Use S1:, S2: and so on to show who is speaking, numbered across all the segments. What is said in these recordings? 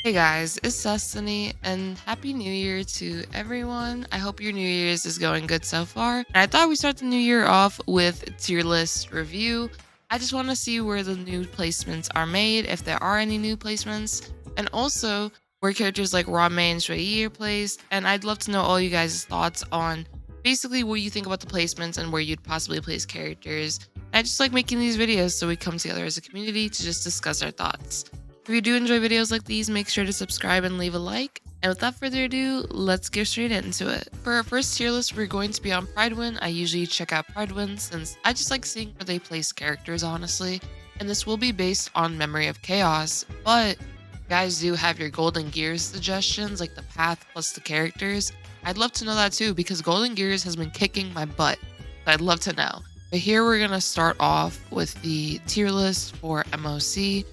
S1: Hey guys, it's Destiny and Happy New Year to everyone. I hope your New Year's is going good so far. And I thought we'd start the new year off with tier list review. I just want to see where the new placements are made, if there are any new placements, and also where characters like Ruan Mei and Xueyi are placed. And I'd love to know all you guys' thoughts on basically what you think about the placements and where you'd possibly place characters. I just like making these videos so we come together as a community to just discuss our thoughts. If you do enjoy videos like these, make sure to subscribe and leave a like. And without further ado, let's get straight into it. For our first tier list, we're going to be on Pride Win. I usually check out Pride Win since I just like seeing where they place characters, honestly. And this will be based on Memory of Chaos, but you guys do have your Golden Gears suggestions, like the path plus the characters. I'd love to know that too, because Golden Gears has been kicking my butt. So I'd love to know. But here we're going to start off with the tier list for MOC.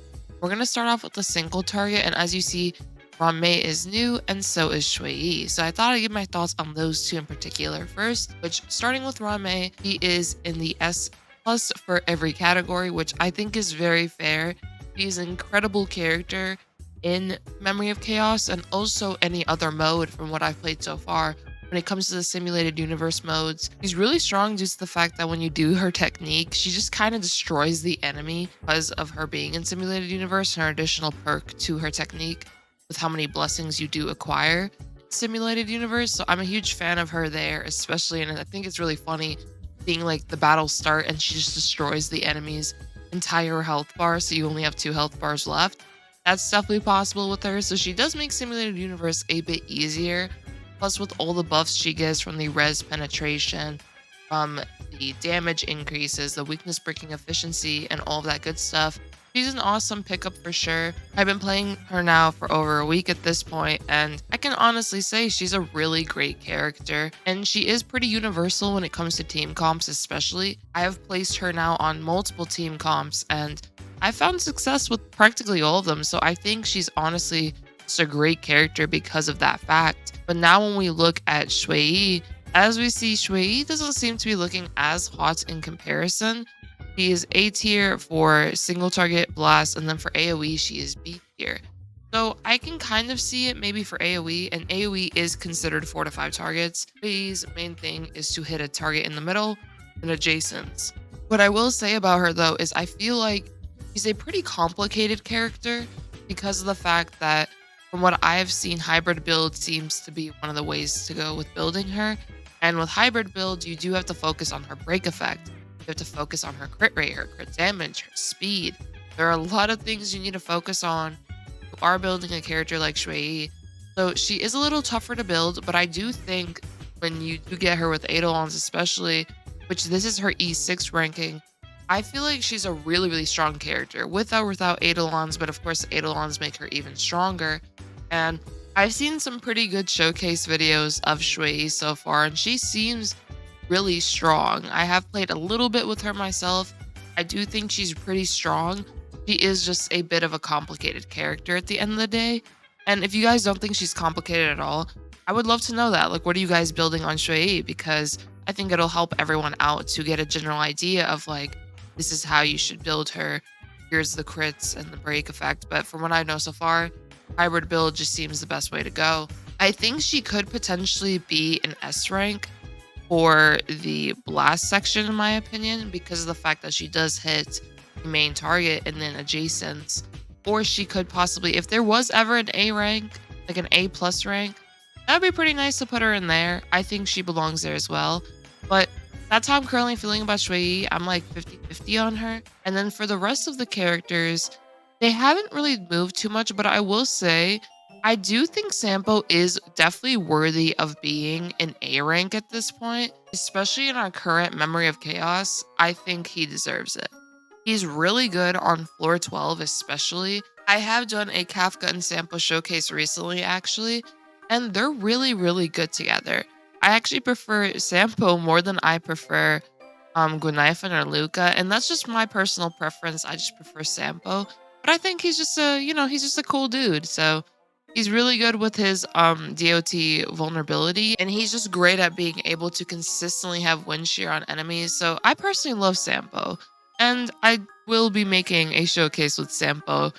S1: We're going to start off with a single target, and as you see, Ruan Mei is new, and so is Xueyi. So I thought I'd give my thoughts on those two in particular first, which starting with Ruan Mei, he is in the S plus for every category, which I think is very fair. He's an incredible character in Memory of Chaos and also any other mode from what I've played so far. When it comes to the simulated universe modes, she's really strong due to the fact that when you do her technique, she just kind of destroys the enemy because of her being in simulated universe and her additional perk to her technique with how many blessings you do acquire simulated universe. So I'm a huge fan of her there, especially, and I think it's really funny seeing like the battle start and she just destroys the enemy's entire health bar, so you only have 2 health bars left. That's definitely possible with her, so she does make simulated universe a bit easier. Plus, with all the buffs she gets from the res penetration, from the damage increases, the weakness breaking efficiency, and all of that good stuff, she's an awesome pickup for sure. I've been playing her now for over a week at this point, and I can honestly say she's a really great character, and she is pretty universal when it comes to team comps, especially. I have placed her now on multiple team comps, and I found success with practically all of them, so I think she's honestly just a great character because of that fact. But now when we look at Xueyi, as we see, Xueyi doesn't seem to be looking as hot in comparison. She is A tier for single target blast, and then for AoE, she is B tier. So I can kind of see it maybe for AoE, and AoE is considered 4 to 5 targets. Xueyi's main thing is to hit a target in the middle and adjacents. What I will say about her though is I feel like she's a pretty complicated character because of the fact that from what I have seen, hybrid build seems to be one of the ways to go with building her. And with hybrid build, you do have to focus on her break effect. You have to focus on her crit rate, her crit damage, her speed. There are a lot of things you need to focus on. You are building a character like Xueyi. So she is a little tougher to build, but I do think when you do get her with Eidolons especially, which this is her E6 ranking, I feel like she's a really, really strong character with or without Eidolons, but of course Eidolons make her even stronger. And I've seen some pretty good showcase videos of Xueyi so far, and she seems really strong. I have played a little bit with her myself. I do think she's pretty strong. She is just a bit of a complicated character at the end of the day. And if you guys don't think she's complicated at all, I would love to know that. Like, what are you guys building on Xueyi? Because I think it'll help everyone out to get a general idea of like, this is how you should build her. Here's the crits and the break effect. But from what I know so far, hybrid build just seems the best way to go. I think she could potentially be an S rank for the blast section, in my opinion, because of the fact that she does hit the main target and then adjacents. Or she could possibly, if there was ever an A rank, like an A plus rank, that'd be pretty nice to put her in there. I think she belongs there as well. But that's how I'm currently feeling about Xueyi. I'm like 50-50 on her. And then for the rest of the characters, they haven't really moved too much, but I will say I do think Sampo is definitely worthy of being an A rank at this point, especially in our current Memory of Chaos. I think he deserves it. He's really good on floor 12, especially. I have done a Kafka and Sampo showcase recently, actually, and they're really, really good together. I actually prefer Sampo more than I prefer Gunaifen or Luca, and that's just my personal preference. I just prefer Sampo. But I think he's just he's just a cool dude. So he's really good with his DOT vulnerability, and he's just great at being able to consistently have wind shear on enemies. So I personally love Sampo, and I will be making a showcase with Sampo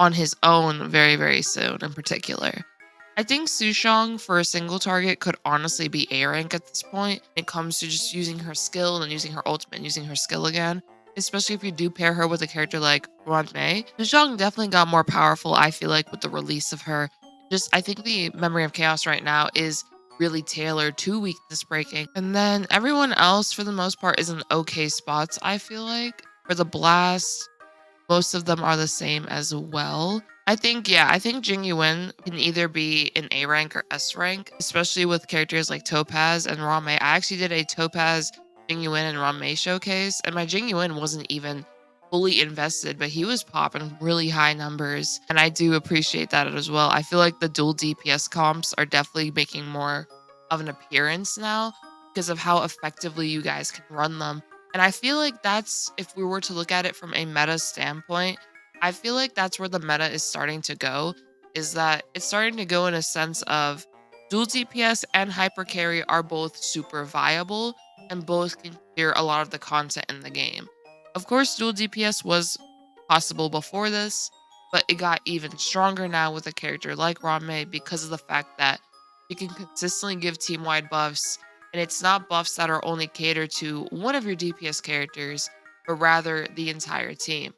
S1: on his own very, very soon in particular. I think Sushong for a single target could honestly be A rank at this point when it comes to just using her skill and using her ultimate and using her skill again. Especially if you do pair her with a character like Ruan Mei. Sushong definitely got more powerful, I feel like, with the release of her. Just, I think the Memory of Chaos right now is really tailored to weakness breaking. And then everyone else, for the most part, is in okay spots, I feel like. For the Blast, most of them are the same as well. I think Jingyun can either be an A rank or S rank, especially with characters like Topaz and Ruan Mei. I actually did a Topaz, Jingyun, and Ruan Mei showcase, and my Jingyun wasn't even fully invested, but he was popping really high numbers, and I do appreciate that as well. I feel like the dual DPS comps are definitely making more of an appearance now because of how effectively you guys can run them. And I feel like that's, if we were to look at it from a meta standpoint, I feel like that's where the meta is starting to go, is that it's starting to go in a sense of dual DPS and hyper carry are both super viable and both can clear a lot of the content in the game. Of course, dual DPS was possible before this, but it got even stronger now with a character like Ruan Mei because of the fact that she can consistently give team-wide buffs, and it's not buffs that are only catered to one of your DPS characters, but rather the entire team.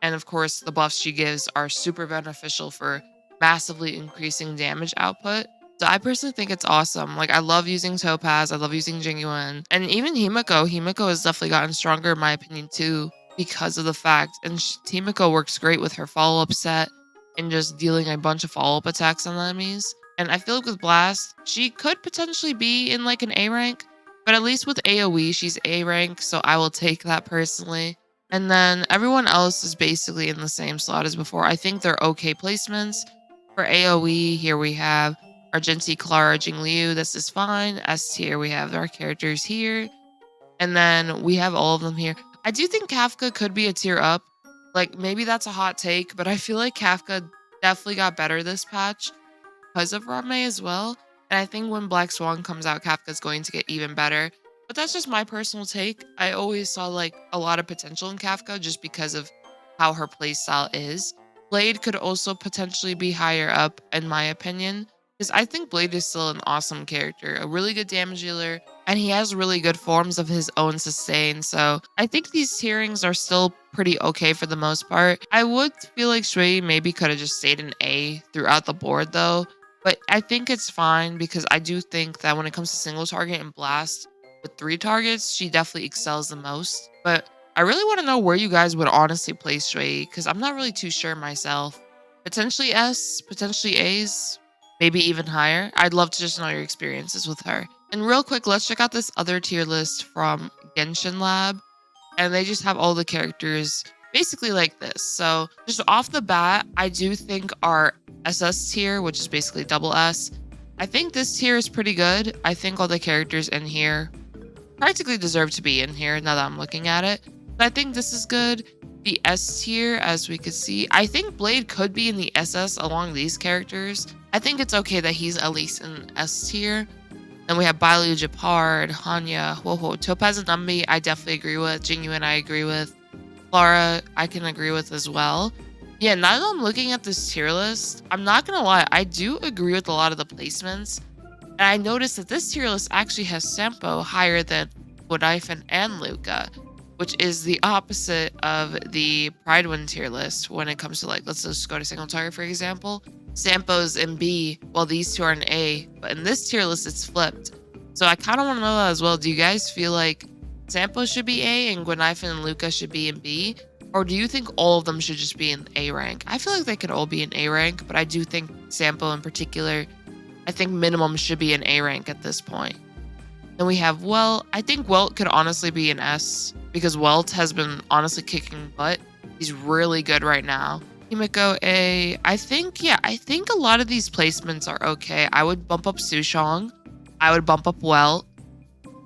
S1: And of course, the buffs she gives are super beneficial for massively increasing damage output. So I personally think it's awesome. Like, I love using Topaz, I love using Jingyun, and even Himiko. Himiko has definitely gotten stronger in my opinion too because of the fact, and Himiko works great with her follow-up set and just dealing a bunch of follow-up attacks on enemies. And I feel like with Blast, she could potentially be in like an A rank, but at least with AoE, she's A rank, so I will take that personally. And then everyone else is basically in the same slot as before. I think they're okay placements. For AoE, here we have Argenti, Clara, Jingliu. This is fine. S tier, we have our characters here. And then we have all of them here. I do think Kafka could be a tier up. Like, maybe that's a hot take, but I feel like Kafka definitely got better this patch because of Ruan Mei as well. And I think when Black Swan comes out, Kafka's going to get even better. But that's just my personal take. I always saw like a lot of potential in Kafka just because of how her playstyle is. Blade could also potentially be higher up, in my opinion, because I think Blade is still an awesome character, a really good damage dealer, and he has really good forms of his own sustain. So I think these tierings are still pretty okay for the most part. I would feel like Xueyi maybe could have just stayed in A throughout the board though. But I think it's fine because I do think that when it comes to single target and blast with 3 targets, she definitely excels the most. But I really want to know where you guys would honestly place Xueyi because I'm not really too sure myself. Potentially S, potentially A's, maybe even higher. I'd love to just know your experiences with her. And real quick, let's check out this other tier list from Genshin Lab. And they just have all the characters basically like this. So just off the bat, I do think our SS tier, which is basically double S, I think this tier is pretty good. I think all the characters in here practically deserve to be in here now that I'm looking at it. But I think this is good. The S tier, as we could see, I think Blade could be in the SS along these characters. I think it's okay that he's at least in S tier. Then we have Bailu, Japard, Hanya, Woho, Topaz, and Numbi, I definitely agree with. Jingyun, I agree with. Clara, I can agree with as well. Yeah, now that I'm looking at this tier list, I'm not gonna lie, I do agree with a lot of the placements. And I noticed that this tier list actually has Sampo higher than Godaifen and Luca, which is the opposite of the Pridewind tier list when it comes to, like, let's just go to single target, for example. Sampo's in B, while these two are in A, but in this tier list, it's flipped. So I kind of want to know that as well. Do you guys feel like Sampo should be A and Gwynaifen and Luca should be in B? Or do you think all of them should just be in A rank? I feel like they could all be in A rank, but I do think Sampo in particular, I think minimum should be in A rank at this point. Then we have Welt. I think Welt could honestly be an S because Welt has been honestly kicking butt. He's really good right now. Himiko A. I think a lot of these placements are okay. I would bump up Sushong. I would bump up Welt.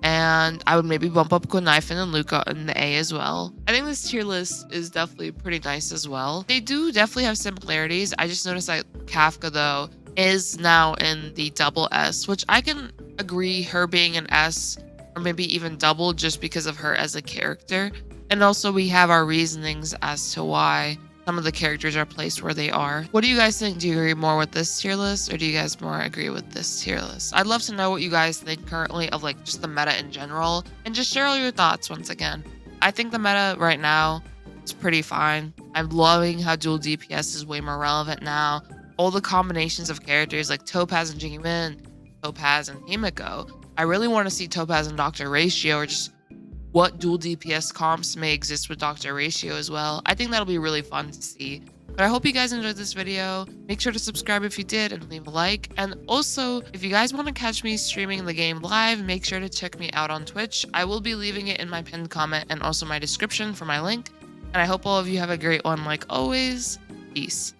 S1: And I would maybe bump up Gwynaifen and Luca in the A as well. I think this tier list is definitely pretty nice as well. They do definitely have similarities. I just noticed that Kafka, though, is now in the double S, which I can agree her being an S or maybe even double just because of her as a character. And also we have our reasonings as to why. some of the characters are placed where they are. What do you guys think? Do you agree more with this tier list, or do you guys more agree with this tier list? I'd love to know what you guys think currently of like just the meta in general, and just share all your thoughts once again. I think the meta right now is pretty fine. I'm loving how dual DPS is way more relevant now. All the combinations of characters like Topaz and Tingyun, Topaz and Himiko. I really want to see Topaz and Dr. Ratio, or just what dual DPS comps may exist with Dr. Ratio as well. I think that'll be really fun to see. But I hope you guys enjoyed this video. Make sure to subscribe if you did and leave a like. And also, if you guys want to catch me streaming the game live, make sure to check me out on Twitch. I will be leaving it in my pinned comment and also my description for my link. And I hope all of you have a great one like always. Peace.